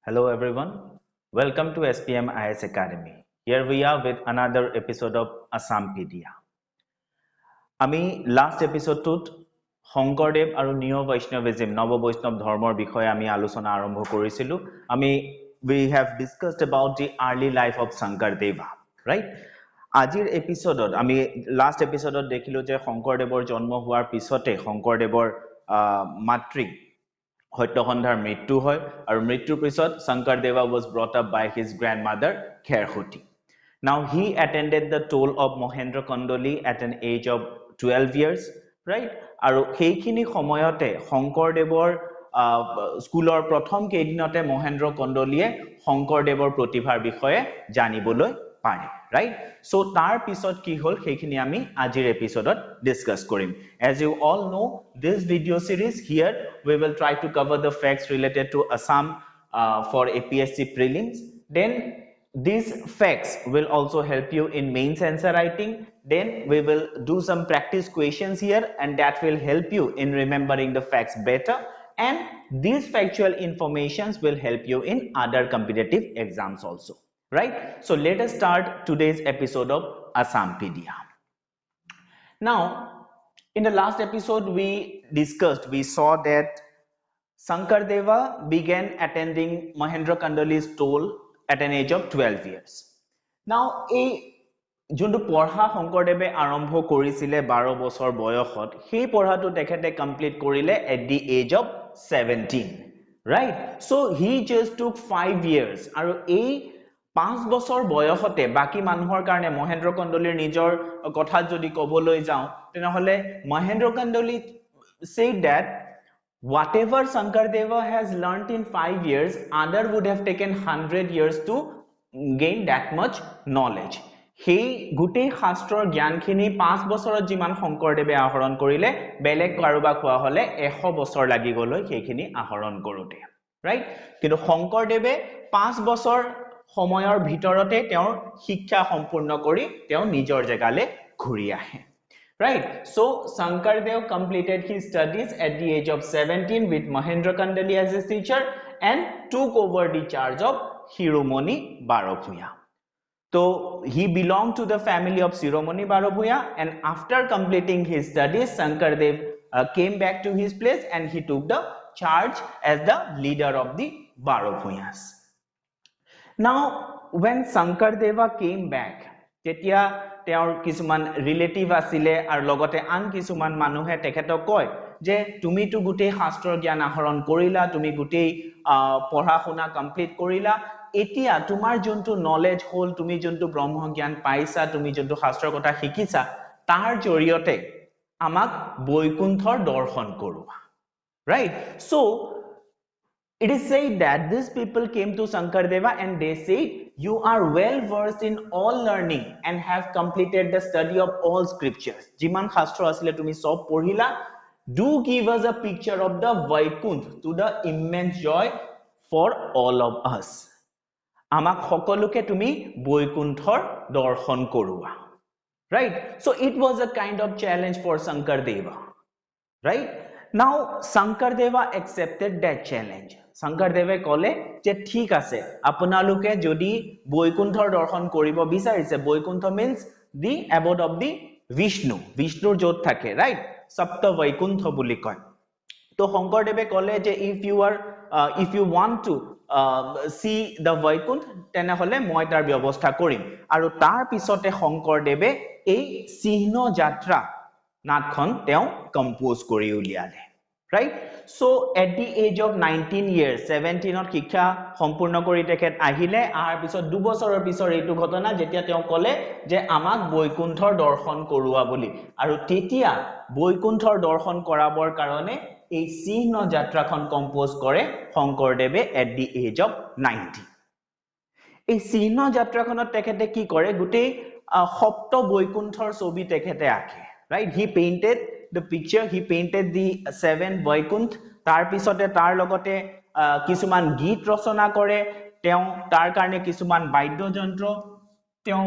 Hello everyone, welcome to SPM IAS Academy. Here we are with another episode of ASSAMPEDIA. আমি last episode tut Shonkordev aru Neo Vaishnavism Nava Vaishnav Dharmor বিষয়ে আমি আলোচনা আৰম্ভ কৰিছিলো we have discussed about the early life of Shankardeva, right? আজিৰ এপিসোডত আমি last এপিসোডত দেখিলো যে শংকৰদেৱৰ জন্ম হোৱাৰ পিছতে শংকৰদেৱৰ মাতৃ সত্যসন্ধাৰ মৃত্যু হয় আৰু মৃত্যুৰ পিছত Shankardeva was brought up by his grandmother Kherhuti. Now he attended the toll of Mohendra Kondoli at an age of 12 years, right? আৰু সেইখিনি সময়তে শংকৰদেৱৰ স্কুলৰ প্ৰথম কেইদিনতে মহেন্দ্ৰ কন্দলিয়ে শংকৰদেৱৰ প্ৰতিভাৰ বিষয়ে জানিবলৈ পাৰে, right? So tar pisot ki hol সেইখিনি আমি আজিৰ এপিসোডত ডিসকাস কৰিম. As you all know, this video series here we will try to cover the facts related to Assam for APSC Prelims. Then these facts will also help you in mains answer writing. Then we will do some practice questions here and that will help you in remembering the facts better. And these factual informations will help you in other competitive exams also. Right? So let us start today's episode of ASSAMPEDIA. Now, in the last episode we saw that Shankardeva began attending Mohendra Kondoli's toll at an age of 12 years. Now, যোনটো পঢ়া শংকৰদেৱে আৰম্ভ কৰিছিলে 12 বছৰ বয়সত সেই পঢ়াটো তেখেতে কমপ্লিট কৰিলে at the age of 17, right? So he just took 5 years আৰু এই 5 বছৰ বয়সতে বাকি মানুহৰ কাৰণে মহেন্দ্ৰ কন্দলিৰ নিজৰ কথা যদি কবলৈ যাও তেনেহলে Mahendra Kandali said that whatever Shankardeva has learnt in 5 years, other would have taken 100 years to gain that much knowledge. Hey gutei shastrar gyan khini 5 bosorat jiman Shankardeve ahoron korile belek karuba khwa hole 100 bosor lagi goloi heikhini ahoron korote, right? Kintu Shankardeve 5 bosor সময়ৰ ভিতৰতে তেওঁৰ শিক্ষা সম্পূৰ্ণ কৰি তেওঁ নিজৰ জেগালে ঘূৰি আহে, right? So Shankardev completed his studies at the age of 17 with Mohendra Kondoli as his teacher and took over the charge of Shiromani Barabhuya. So he belonged to the family of Shiromani Barabhuya, and after completing his studies Shankardev came back to his place and he took the charge as the leader of the Barabhuyas. Now when Shankardeva came back, tetia তেওঁৰ কিছুমান relative আছিল আৰু লগতে আন কিছুমান মানুহে তেখেতক কয় যে তুমি তো গুটেই শাস্ত্ৰৰ জ্ঞান আহৰণ কৰিলা, তুমি গুটেই পঢ়া শুনা কমপ্লিট কৰিলা, এতিয়া তোমাৰ যোনটো নলেজ হল, তুমি যোনটো ব্ৰহ্ম জ্ঞান পাইছা, তুমি যোনটো শাস্ত্ৰৰ কথা শিকিছা, তাৰ জৰিয়তে আমাক বৈকুণ্ঠৰ দৰ্শন কৰোৱা, right? So it is said that these people came to Shankardeva and they said, you are well versed in all learning and have completed the study of all scriptures. Jiman shastra asile tumi sob porhila, do give us a picture of the Vaikuntha to the immense joy for all of us. Amak hokoluke tumi Boikunthor dorshon korua, right? So it was a kind of challenge for Shankardeva, right? Now Shankardeva accepted that challenge. Shankardeve kole je thik ase apunaluke jodi Boikunthor dorshon koribo bicharise, Boikuntha means the abode of the Vishnur jot thake, right? Sapta Vaikuntha buli koy. To Shankardeve kole je if you want to see the Vaikuntha tenehole moi tar byabostha korim, aru tar pisote Shankardeve ei Sihno Jatra নাটখন তেওঁ compose কৰি উলিয়ালে, right? So at the age of 19 years 17 ত শিক্ষা সম্পূৰ্ণ কৰি তেখেত আহিলে, R পিছত 2 বছৰৰ পিছৰ এইটো ঘটনা যেতিয়া তেওঁ কলে যে আমাক বৈকুণ্ঠৰ দৰ্শন কৰোৱা বুলি, আৰু তেতিয়া বৈকুণ্ঠৰ দৰ্শন কৰাবৰ কাৰণে এই চিহ্ন যাত্ৰাখন কম্পোজ কৰে শংকৰদেৱে at the age of 90. এই চিহ্ন যাত্ৰাখনত তেখেতে কি কৰে, গুটেই সপ্ত বৈকুণ্ঠৰ ছবি তেখেতে আঁকে, right? He painted the picture, he painted the 7 Vaikuntha, tar pisote tar logote kisuman git rachona kore, teon tar karone kisuman baidyo jontro teon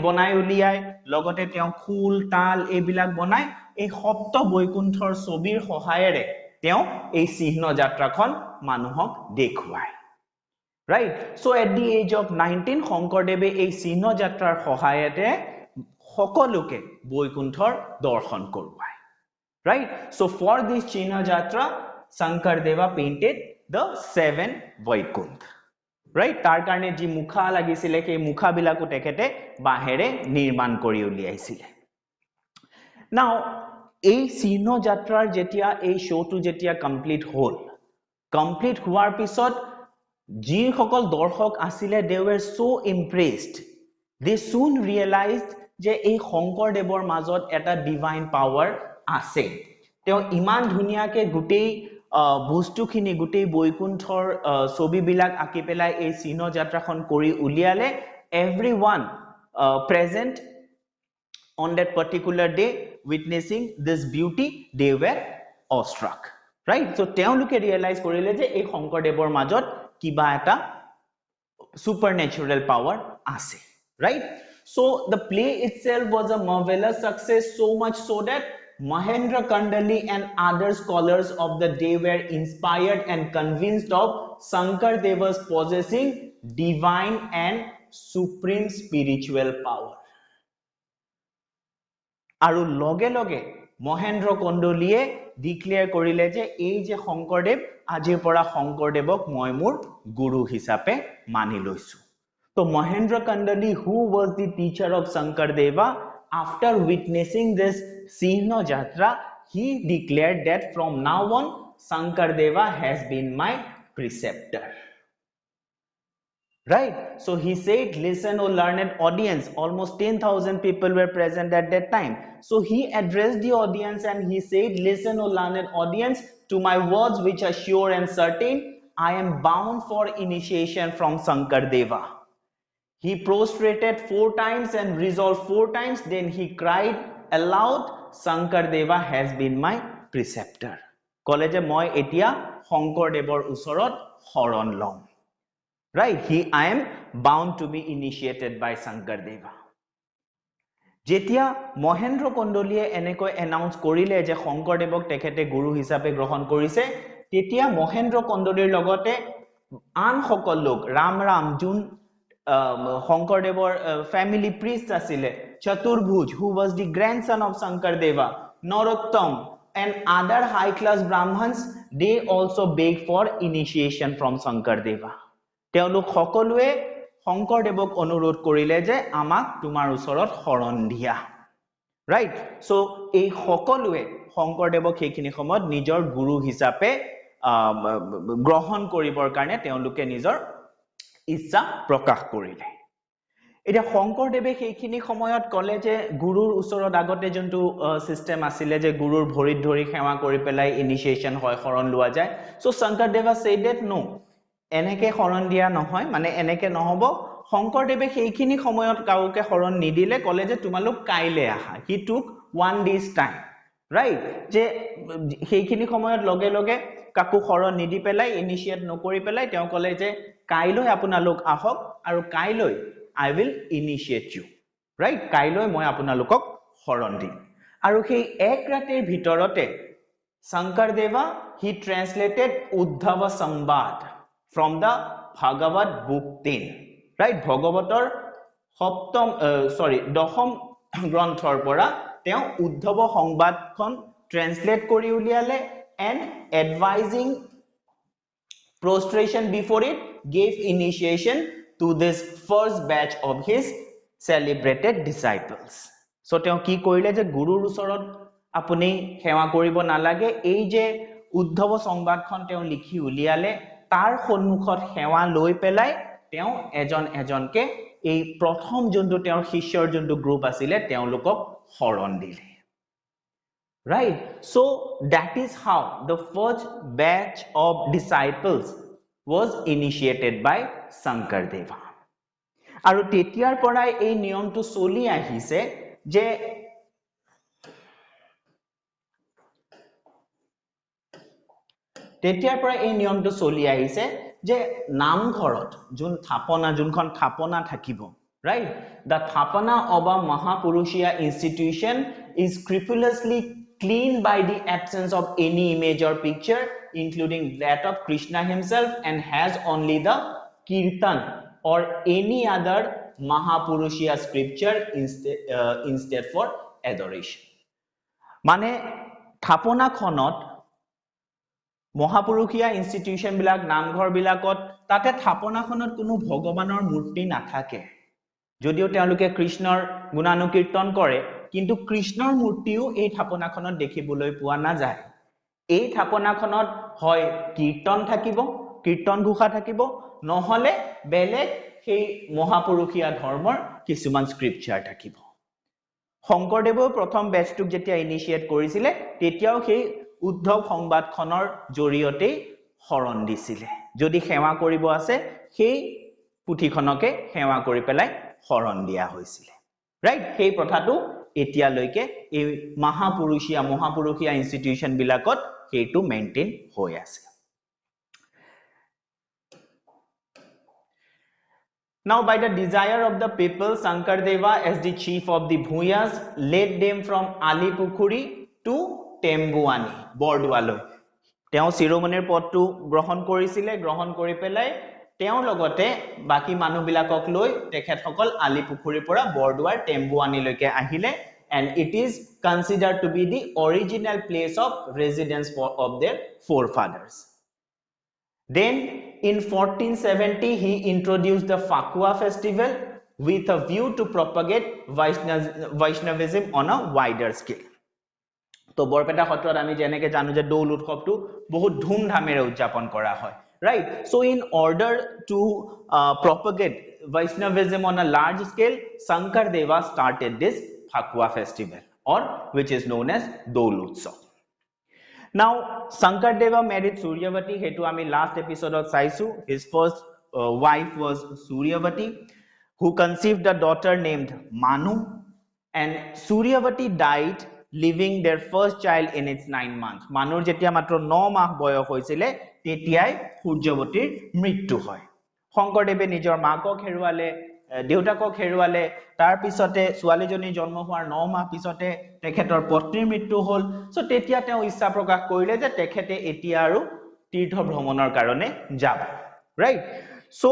bonai uliai, logote teon khul tal ebilak bonai ei সপ্ত বৈকুণ্ঠৰ ছবিৰ সহায়েৰে তেওঁ এই চিহ্ন যাত্ৰাখন মানুহক দেখুৱায় right so at the age of 19 শংকৰদেৱে এই চিহ্ন যাত্ৰাৰ সহায়তে সকলোকে বৈকুণ্ঠৰ দৰ্শন কৰোৱায় right so for this চিহ্ন যাত্ৰা Shankardeva painted the 7 Vaikuntha right তাৰ কাৰণে যি মুখা লাগিছিলে সেই মুখা বিলাকো তেখেতে বাহেৰে নিৰ্মাণ কৰি উলিয়াইছিলে now এই চিহ্ন যাত্ৰাৰ যেতিয়া এই শোটো যেতিয়া কমপ্লিট হ'ল কমপ্লিট হোৱাৰ পিছত যি সকল দৰ্শক আছিলে they were so impressed they soon realized যে এই শংকৰদেৱৰ মাজত এটা ডিভাইন পাৱাৰ আছে তেওঁ ইমান ধুনিয়াকে গুটেই বস্তুখিনি গুটেই বৈকুণ্ঠৰ ছবিবিলাক আঁকি পেলাই এই চিহ্ন যাত্ৰাখন কৰি উলিয়ালে everyone present on that particular day witnessing this beauty they were awestruck right so তেওঁলোকে realize কৰিলে যে এই শংকৰদেৱৰ মাজত কিবা এটা supernatural power ase right so the play itself was a marvelous success so much so that Mahendra Kandali and other scholars of the day were inspired and convinced of Shankardeva's possessing divine and supreme spiritual power aru loge loge Mahendra Kandaliye declare korile je ei je Shankardev ajir pora Shankardeවක් moi mur guru hisabe mani loisu so Mahendra Kandali who was the teacher of Shankardeva after witnessing this Sihno Jatra he declared that from now on Shankardeva has been my preceptor right so he said listen o learned audience almost 10,000 people were present at that time so he addressed the audience and he said listen o learned audience to my words which are sure and certain I am bound for initiation from Shankardeva he prostrated 4 times and resolved 4 times then he cried aloud Shankardeva has been my preceptor kole je moi etia Shankardevar usorot horon lom right I am bound to be initiated by Shankardeva jetia Mahendra Kandaliye eneko announce korile je Shankardevok tekhete guru hisabe grohon korise tetia Mahendra Kandalir logote an hokol lok ram jun Shankardevor family priest asile Chaturbhuj who was the grandson of Shankardeva Narottam and other high class brahmans they also begged for initiation from Shankardeva তেওঁলোক সকলোৱে শংকৰদেৱক অনুৰোধ কৰিলে যে আমাক তোমাৰ ওচৰত শৰণ দিয়া ৰাইট সো এই সকলোৱে শংকৰদেৱক সেইখিনি সময়ত নিজৰ গুৰু হিচাপে গ্ৰহণ কৰিবৰ কাৰণে তেওঁলোকে নিজৰ ইচ্ছা প্ৰকাশ কৰিলে এটা শংকৰদেৱে সেইখিনি সময়ত কলে যে গুৰুৰ ওচৰত আগতে যোনটো সিস্টেম আছিল যে গুৰুৰ ভৰিত ধৰি সেৱা কৰি পেলাই ইনিশিয়েশন হয় শৰণ লোৱা যায় so Sankardeva said that no এনেকে শৰণ দিয়া নহয় মানে এনেকে নহব শংকৰদেৱে সেইখিনি সময়ত কাউকে শৰণ নিদিলে কলে যে তোমালোক কাইলে আহা he took 1 day's time right যে সেইখিনি সময়ত লগে লগে কাকু শৰণ নিদি পেলাই ইনিশিয়েট নকৰি পেলাই তেওঁ কলে যে কাইলৈ আপোনালোক আহক আৰু কাইলৈ I will initiate you right কাইলৈ মই আপোনালোকক শৰণ দিম আৰু সেই এক ৰাতিৰ ভিতৰতে Shankardeva he translated Uddhava Sambad from the Bhagavad book 10 right Bhagavator দশম গ্ৰন্থৰ পৰা তেওঁ উদ্ধৱ সংবাদখন ট্ৰান্সলেট কৰি উলিয়ালে and advising prostration before it gave initiation to this first batch of his celebrated disciples so তেওঁ কি কৰিলে যে গুৰুৰ ওচৰত আপুনি সেৱা কৰিব নালাগে এই যে উদ্ধৱ সংবাদখন তেওঁ লিখি উলিয়ালে তাৰ সন্মুখত সেৱা লৈ পেলাই তেওঁ এজনকে এই প্ৰথম যোনটো তেওঁৰ শিষ্যৰ যোনটো গ্ৰুপ আছিল তেওঁলোকক শৰণ দিলে right so that is how the first batch of disciples was initiated by Shankardeva আৰু তেতিয়াৰ পৰাই এই নিয়মটো চলি আহিছে যে তেতিয়াৰ পৰা এই নিয়মটো চলি আহিছে যে নামঘৰত যোনখন থাপনা থাকিব right the thapana of a Mahapurushiya institution is scrupulously clean by the absence of any image or picture, including that of Krishna himself, and has only the kirtan or any other Mahapurushiya scripture instead for adoration. Mane thapona khonot মহাপুৰুষীয়া institution বিলাক নামঘৰ বিলাকত তাতে থাপনাখনত কোনো ভগৱানৰ মূৰ্তি নাথাকে যদিও তেওঁলোকে কৃষ্ণৰ গুণানুকীৰ্তন কৰে কিন্তু কৃষ্ণৰ মূৰ্তিও এই থাপনাখনত দেখিবলৈ পোৱা নাযায় এই থাপনাখনত হয় কীৰ্তন থাকিব কীৰ্তন ঘোষা থাকিব নহলে বেলেগ সেই মহাপুৰুষীয়া ধৰ্মৰ কিছুমান স্ক্ৰিপচাৰ থাকিব শংকৰদেৱৰ প্ৰথম বেচটোক যেতিয়া ইনিশিয়েট কৰিছিলে তেতিয়াও সেই উদ্ধৱ সংবাদখনৰ জৰিয়তে হৰণ দিছিলে যদি সেৱা কৰিব আছে সেই পুথিখনকে সেৱা কৰি পেলাই হৰণ দিয়া হৈছিল ৰাইট সেই প্ৰথাটো এতিয়ালৈকে এই মহাপুৰুষীয়া ইনষ্টিটিউশন বিলাকত সেইটো মেইনটেইন হৈ আছে Now, by the desire of the people, Shankardeva, as the chief of the Bhuyas, led them from Alipukhuri to Tembuani, Bordualoi. Teo Siromonir pottu grohon korisile, grohon kori pelai, teo logote baki manu bilakok loi, tekhet hokol Alipukhuri pora Borduar Tembuani loike ahile, and it is considered to be the original place of residence of their forefathers. Then in 1470 he introduced the Fakua festival with a view to propagate Vaishnavism on a wider scale. তো বৰপেটা সত্ৰত আমি যেনেকৈ জানো যে দৌল উৎসৱটো বহুত ধুমধামেৰে উদযাপন কৰা হয় right so in order to propagate Vaishnavism on a large scale Shankardeva started this Fakua festival or which is known as Dol Utsav. Now Shankardeva married Suryavati hetu ami last episode of saisu his first wife was Suryavati who conceived a daughter named Manu and Suryavati died leaving their first child in its 9 months Manur jetia matro 9 mah boyo hoisile tetiai Suryawatir mrityu hoy Shankardeve nijor maakok heruale দেউতাকক হেৰুৱালে তাৰ পিছতে ছোৱালীজনী জন্ম হোৱাৰ 9 মাহ পিছতে তেখেতৰ পত্নীৰ মৃত্যু হল সো তেতিয়া তেওঁ ইচ্ছা প্ৰকাশ কৰিলে যে তেখেতে এতিয়া আৰু তীৰ্থ ভ্ৰমণৰ কাৰণে যাব right so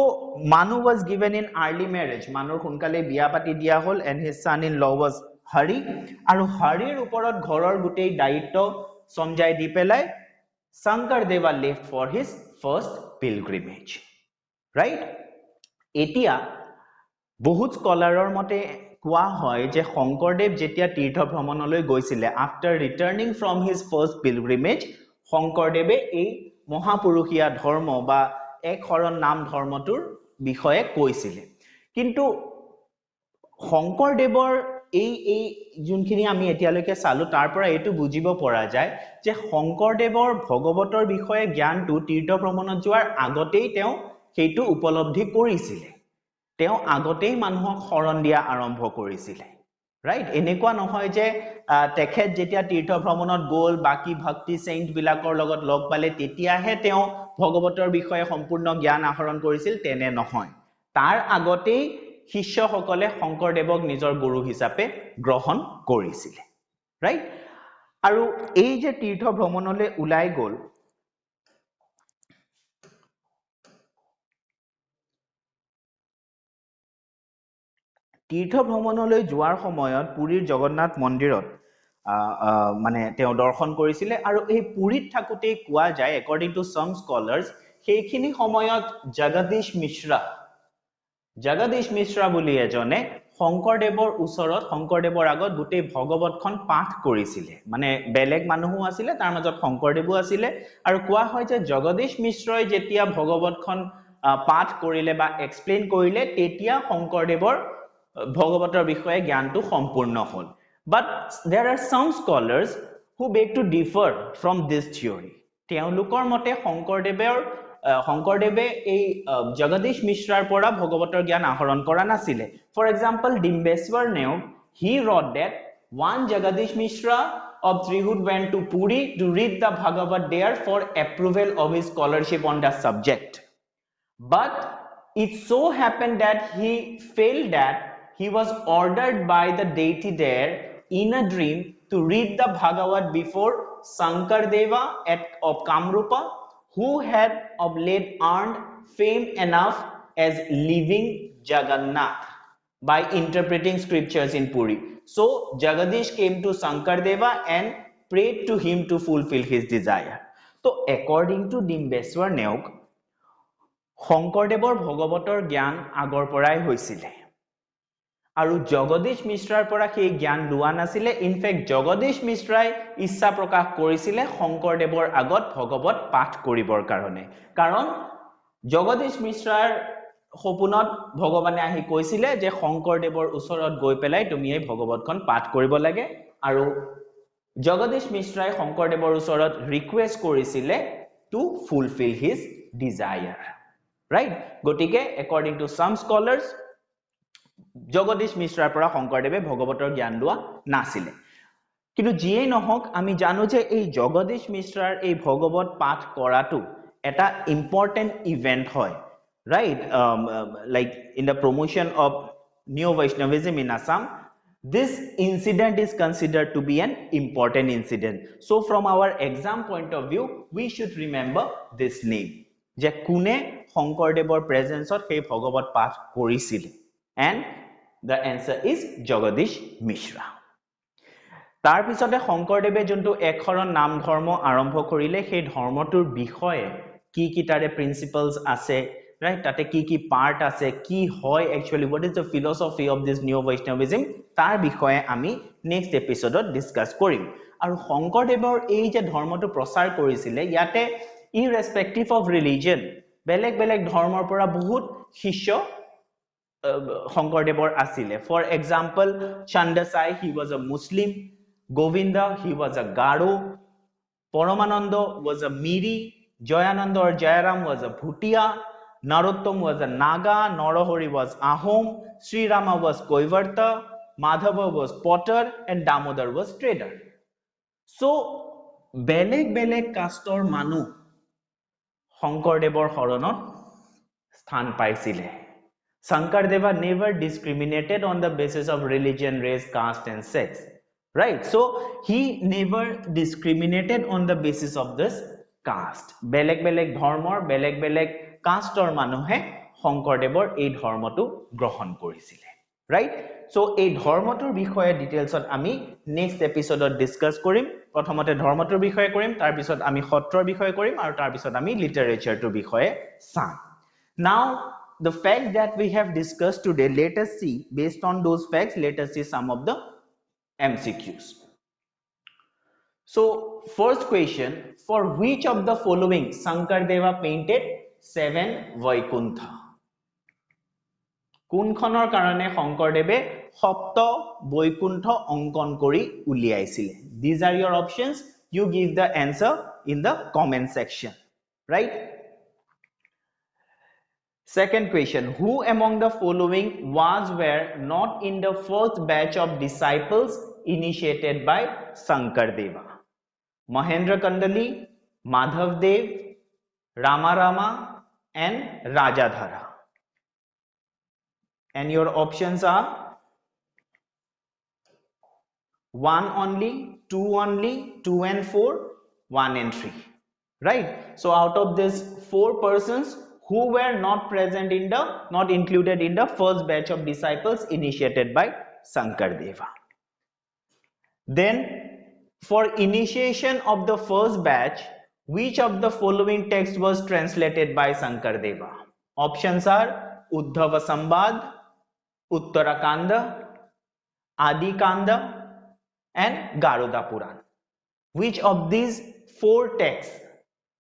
Manu was given in early marriage Manur সোনকালে বিয়া পাতি দিয়া হল and his son in law was Hari আৰু Hariৰ ওপৰত ঘৰৰ গোটেই দায়িত্ব সমজাই দি পেলাই Shankardeva left for his first pilgrimage right এতিয়া বহুত স্কলাৰৰ মতে কোৱা হয় যে শংকৰদেৱ যেতিয়া তীৰ্থ ভ্ৰমণলৈ গৈছিলে after returning from his first pilgrimage শংকৰদেৱে এই মহাপুৰুষীয়া ধৰ্ম বা এক শৰণ নাম ধৰ্মটোৰ বিষয়ে কৈছিলে কিন্তু শংকৰদেৱৰ এই যোনখিনি আমি এতিয়ালৈকে চালো তাৰ পৰা এটো বুজিব পৰা যায় যে শংকৰদেৱৰ ভগৱতৰ বিষয়ে জ্ঞানটো তীৰ্থ ভ্ৰমণত যোৱাৰ আগতেই তেওঁ সেইটো উপলব্ধি কৰিছিলে তেওঁ আগতেই মানুহক শৰণ দিয়া আৰম্ভ কৰিছিলে ৰাইট এনেকুৱা নহয় যে তেখেত যেতিয়া তীৰ্থ ভ্ৰমণত গল বাকি ভক্তি সেইন্ট বিলাকৰ লগত লগ পালে তেতিয়াহে তেওঁ ভগৱতৰ বিষয়ে সম্পূৰ্ণ জ্ঞান আহৰণ কৰিছিল তেনে নহয় তাৰ আগতেই শিষ্যসকলে শংকৰদেৱক নিজৰ গুৰু হিচাপে গ্ৰহণ কৰিছিল ৰাইট আৰু এই যে তীৰ্থ ভ্ৰমণলৈ উলাই গল তীৰ্থ ভ্ৰমণলৈ যোৱাৰ সময়ত পুৰীৰ জগন্নাথ মন্দিৰত মানে তেওঁ দৰ্শন কৰিছিলে আৰু এই পুৰীত থাকুতেই কোৱা যায় according to some scholars সেইখিনি সময়ত জগদীশ মিশ্ৰা বুলি এজনে শংকৰদেৱৰ ওচৰত শংকৰদেৱৰ আগত গোটেই ভগৱতখন পাঠ কৰিছিলে মানে বেলেগ মানুহো আছিলে তাৰ মাজত শংকৰদেৱো আছিলে আৰু কোৱা হয় যে জগদীশ মিশ্ৰই যেতিয়া ভগৱতখন পাঠ কৰিলে বা এক্সপ্লেইন কৰিলে তেতিয়া শংকৰদেৱৰ ভগৱতৰ বিষয়ে জ্ঞানটো সম্পূৰ্ণ হল but there are some scholars who beg to differ from this theory তেওঁলোকৰ মতে শংকৰদেৱে এই জগদীশ মিশ্ৰাৰ পৰা ভগৱতৰ জ্ঞান আহৰণ কৰা নাছিলে for example Dimbeswar Neog he wrote that one Jagadish Mishra of Trihut went to Puri to read the Bhagavad there for approval of his scholarship on the subject but it so happened that he felt that he was ordered by the deity there in a dream to read the Bhagavad before Shankardeva of Kamrupa, who had of late earned fame enough as living Jagannath by interpreting scriptures in Puri. So Jagadish came to Shankardeva and prayed to him to fulfill his desire. So according to Dimbeswar Neok, Shankardevor Bhagavator Gyan agor porai hoisile. আৰু জগদীশ মিশ্ৰাৰ পৰা সেই জ্ঞান লোৱা নাছিলে in fact Jagdish মিশ্ৰাই ইচ্ছা প্ৰকাশ কৰিছিলে শংকৰদেৱৰ আগত ভগৱত পাঠ কৰিবৰ কাৰণে কাৰণ জগদীশ মিশ্ৰাৰ সপোনত ভগৱানে আহি কৈছিলে যে শংকৰদেৱৰ ওচৰত গৈ পেলাই তুমি এই ভগৱতখন পাঠ কৰিব লাগে আৰু জগদীশ মিশ্ৰাই শংকৰদেৱৰ ওচৰত ৰিকুৱেষ্ট কৰিছিলে to fulfil his desire right গটিকে according to some scholars Jagdish মিশ্ৰাৰ পৰা শংকৰদেৱে ভগৱতৰ জ্ঞান লোৱা নাছিলে কিন্তু যিয়ে নহওক আমি জানো যে এই জগদীশ মিশ্ৰাৰ এই ভগৱত পাঠ কৰাটো এটা ইম্পৰ্টেন্ট ইভেন্ট হয় right like in the promotion of neo Vaishnavism in Assam this incident is considered to be an important incident so from our exam point of view we should remember this name je kune শংকৰদেৱৰ প্ৰেজেন্সত সেই ভগৱত পাঠ কৰিছিল and the answer is Jagadish Mishra. তাৰ পিছতে শংকৰদেৱে যোনটো একশৰণ নাম ধৰ্ম আৰম্ভ কৰিলে সেই ধৰ্মটোৰ বিষয়ে কি কি তাৰে প্ৰিন্সিপলস আছে right তাতে কি কি পাৰ্ট আছে কি হয় actually what is the philosophy of this neo Vaishnavism তাৰ বিষয়ে আমি নেক্সট এপিসোডত ডিসকাস কৰিম আৰু শংকৰদেৱৰ এই যে ধৰ্মটো প্ৰচাৰ কৰিছিলে ইয়াতে irrespective of religion বেলেগ বেলেগ ধৰ্মৰ পৰা বহুত শিষ্য Shankardeva asile. For example, Chandasai, he was a Muslim. Govinda, he was a Garo. Paramananda was a Miri. Jayananda or Jayaram was a Bhutia. Narottam was a Naga. Narahari was Ahom. Sri Rama was Koivarta. Madhava was Potter. And Damodar was Trader. So, beleg beleg castor manu Shankardevor horonot sthan paisile. Shankardeva never discriminated on the basis of religion, race, caste and sex. Right? So, he never discriminated on the basis of this caste. Beleg beleg dharmor, beleg beleg castor manuhe Shankardevor ei dharmotu grohon korisile. Right? So, ei dharmotur bishoye details ot ami next episode ot discuss korim. Prothomote dharmotur bishoye korim, tar pisot ami shotror bishoye korim aru tar pisot ami literature tur bishoye sam. Now, the fact that we have discussed today, let us see, based on those facts, let us see some of the MCQs. So, first question, for which of the following Shankardeva painted 7 Vaikuntha? Kunkhonor karane Shankardeve Sapta Vaikuntha Ankon kori uliaisile. These are your options. You give the answer in the comment section. Right? Second question, who among the following were not in the first batch of disciples initiated by Shankardeva? Mahendra Kandali, Madhav Dev, Rama Rama and Rajadhara. And your options are 1 only, 2 only, 2 and 4, 1 and 3. Right? So out of these 4 persons, who were not present in the, not included in the first batch of disciples initiated by Shankardeva. Then, for initiation of the first batch, which of the following text was translated by Shankardeva? Options are Uddhava Sambad, Uttarakanda, Adi Kanda and Garuda Puran. Which of these 4 texts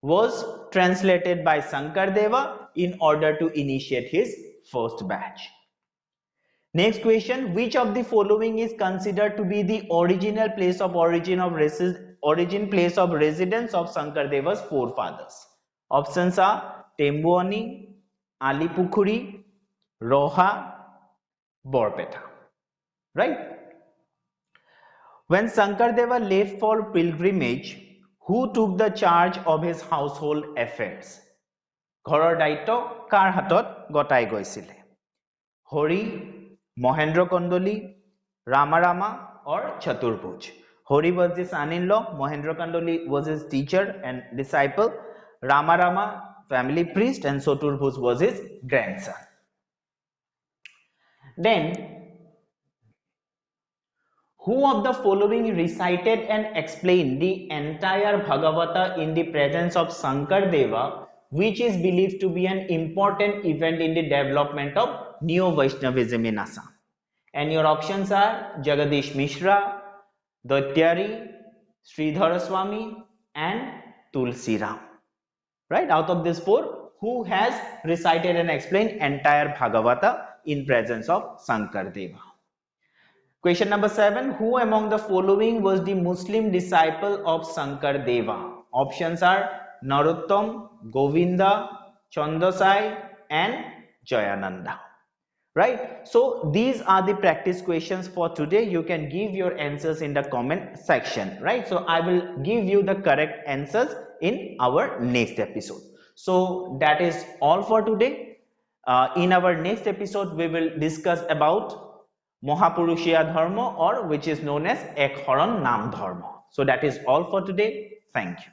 was translated by Shankardeva in order to initiate his first batch? Next question, which of the following is considered to be the original place of place of residence of Shankardeva's forefathers? Options are Tembuani, Alipukhuri, Roha, Borpeta. Right? When Shankardeva left for pilgrimage, who took the charge of his household affairs? Ghorar daitto kar hatot gotai goisile? Hori, Mahendra Kandali, Rama Rama or Chaturbhuj? Hori was the son-in-law, Mahendra Kandoli was his teacher and disciple, Rama Rama family priest, and Soturbhus was his grandson. Then, who of the following recited and explained the entire Bhagavata in the presence of Shankardeva, which is believed to be an important event in the development of Neo-Vaishnavism in Assam? And your options are Jagadish Mishra, Daityari, Sridhara Swami, and Tulsi Ram. Right? Out of these four, who has recited and explained entire Bhagavata in presence of Shankardeva? Question number 7. Who among the following was the Muslim disciple of Shankardeva? Options are Narottam, Govinda, Chandasai, and Jayananda. Right? So these are the practice questions for today. You can give your answers in the comment section. Right? So I will give you the correct answers in our next episode. So that is all for today. In our next episode, we will discuss about Mahapurushiya Dharma, or which is known as Ek Haran Nam Dharma. So that is all for today. Thank you.